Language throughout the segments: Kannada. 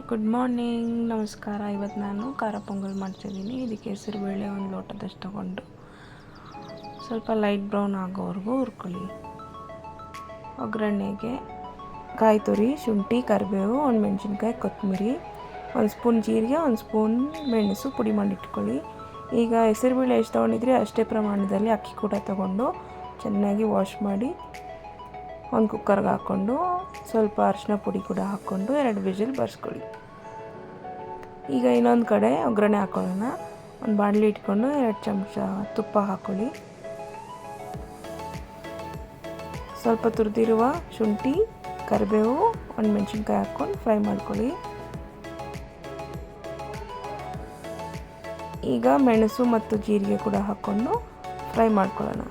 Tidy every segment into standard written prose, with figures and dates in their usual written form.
ಗುಡ್ ಮಾರ್ನಿಂಗ್, ನಮಸ್ಕಾರ. ಇವತ್ತು ನಾನು ಖಾರ ಪೊಂಗಲ್ ಮಾಡ್ತಿದ್ದೀನಿ. ಇದಕ್ಕೆ ಹೆಸರುಬೇಳೆ ಒಂದು ಲೋಟದಷ್ಟು ತಗೊಂಡು ಸ್ವಲ್ಪ ಲೈಟ್ ಬ್ರೌನ್ ಆಗೋವರೆಗೂ ಹುರ್ಕೊಳ್ಳಿ. ಒಗ್ಗರಣೆಗೆ ಕಾಯಿ ತುರಿ, ಶುಂಠಿ, ಕರಿಬೇವು, ಒಂದು ಮೆಣಸಿನ್ಕಾಯಿ, ಕೊತ್ತಂಬರಿ, ಒಂದು ಸ್ಪೂನ್ ಜೀರಿಗೆ, ಒಂದು ಸ್ಪೂನ್ ಮೆಣಸು ಪುಡಿ ಮಾಡಿಟ್ಕೊಳ್ಳಿ. ಈಗ ಹೆಸರುಬೇಳೆ ಎಷ್ಟು ತೊಗೊಂಡಿದ್ರಿ ಅಷ್ಟೇ ಪ್ರಮಾಣದಲ್ಲಿ ಅಕ್ಕಿ ಕೂಡ ತೊಗೊಂಡು ಚೆನ್ನಾಗಿ ವಾಶ್ ಮಾಡಿ ಒಂದು ಕುಕ್ಕರ್ಗೆ ಹಾಕ್ಕೊಂಡು ಸ್ವಲ್ಪ ಅರಿಶಿನ ಪುಡಿ ಕೂಡ ಹಾಕ್ಕೊಂಡು 2 ವಿಜಿಲ್ ಬರ್ಸ್ಕೊಳ್ಳಿ. ಈಗ ಇನ್ನೊಂದು ಕಡೆ ಒಗ್ಗರಣೆ ಹಾಕ್ಕೊಳ್ಳೋಣ. ಒಂದು ಬಾಣಲಿ ಇಟ್ಕೊಂಡು 2 ಚಮಚ ತುಪ್ಪ ಹಾಕ್ಕೊಳ್ಳಿ. ಸ್ವಲ್ಪ ತುರಿದಿರುವ ಶುಂಠಿ, ಕರಿಬೇವು, ಒಂದು ಮೆಣಸಿನ್ಕಾಯಿ ಹಾಕ್ಕೊಂಡು ಫ್ರೈ ಮಾಡ್ಕೊಳ್ಳಿ. ಈಗ ಮೆಣಸು ಮತ್ತು ಜೀರಿಗೆ ಕೂಡ ಹಾಕ್ಕೊಂಡು ಫ್ರೈ ಮಾಡ್ಕೊಳ್ಳೋಣ.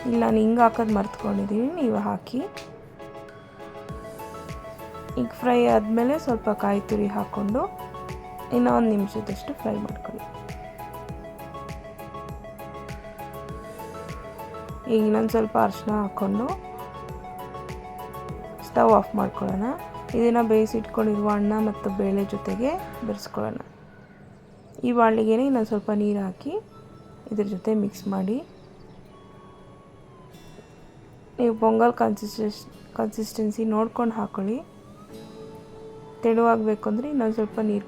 ಇಲ್ಲಿ ನಾನು ಹಿಂಗೆ ಹಾಕೋದು ಮರ್ತ್ಕೊಂಡಿದ್ದೀನಿ, ನೀವು ಹಾಕಿ. ಈಗ ಫ್ರೈ ಆದಮೇಲೆ ಸ್ವಲ್ಪ ಕಾಯಿ ತುರಿ ಹಾಕ್ಕೊಂಡು ಇನ್ನೂ 1 ನಿಮಿಷದಷ್ಟು ಫ್ರೈ ಮಾಡ್ಕೊಳ್ಳಿ. ಈಗ ಇನ್ನೊಂದು ಸ್ವಲ್ಪ ಅರಿಶಿನ ಹಾಕ್ಕೊಂಡು ಸ್ಟವ್ ಆಫ್ ಮಾಡ್ಕೊಳ್ಳೋಣ. ಇದನ್ನು ಬೇಯಿಸಿಟ್ಕೊಂಡಿರುವ ಅನ್ನ ಮತ್ತು ಬೇಳೆ ಜೊತೆಗೆ ಬೆರೆಸ್ಕೊಳ್ಳೋಣ. ಈ ಬಾಳಿಗೆ ಇನ್ನೊಂದು ಸ್ವಲ್ಪ ನೀರು ಹಾಕಿ ಇದ್ರ ಜೊತೆ ಮಿಕ್ಸ್ ಮಾಡಿ. ನೀವು ಪೊಂಗಲ್ ಕನ್ಸಿಸ್ಟೆನ್ಸಿ ನೋಡ್ಕೊಂಡು ಹಾಕ್ಕೊಳ್ಳಿ. ತೆಳುವಾಗಬೇಕು ಅಂದರೆ ಇನ್ನೊಂದು ಸ್ವಲ್ಪ ನೀರು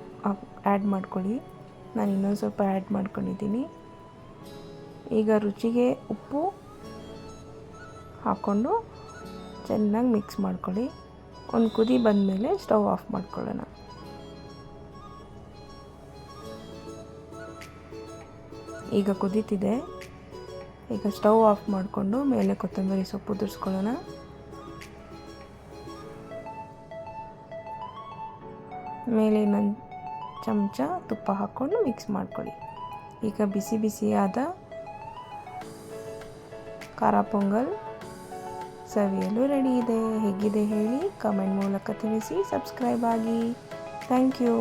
ಆ್ಯಡ್ ಮಾಡ್ಕೊಳ್ಳಿ. ನಾನು ಇನ್ನೊಂದು ಸ್ವಲ್ಪ ಆ್ಯಡ್ ಮಾಡ್ಕೊಂಡಿದ್ದೀನಿ. ಈಗ ರುಚಿಗೆ ಉಪ್ಪು ಹಾಕ್ಕೊಂಡು ಚೆನ್ನಾಗಿ ಮಿಕ್ಸ್ ಮಾಡ್ಕೊಳ್ಳಿ. ಒಂದು ಕುದಿ ಬಂದಮೇಲೆ ಸ್ಟವ್ ಆಫ್ ಮಾಡ್ಕೊಳ್ಳೋಣ. ಈಗ ಕುದೀತಿದೆ. ಈಗ ಸ್ಟವ್ ಆಫ್ ಮಾಡಿಕೊಂಡು ಮೇಲೆ ಕೊತ್ತಂಬರಿ ಸೊಪ್ಪು ಉದುರಿಸ್ಕೊಳ್ಳೋಣ. ಮೇಲೆ ಇನ್ನೊಂದು ಚಮಚ ತುಪ್ಪ ಹಾಕ್ಕೊಂಡು ಮಿಕ್ಸ್ ಮಾಡ್ಕೊಳ್ಳಿ. ಈಗ ಬಿಸಿ ಬಿಸಿಯಾದ ಖಾರ ಪೊಂಗಲ್ ಸವಿಯಲು ರೆಡಿ ಇದೆ. ಹೇಗಿದೆ ಹೇಳಿ ಕಮೆಂಟ್ ಮೂಲಕ ತಿಳಿಸಿ. ಸಬ್ಸ್ಕ್ರೈಬ್ ಆಗಿ. Thank you.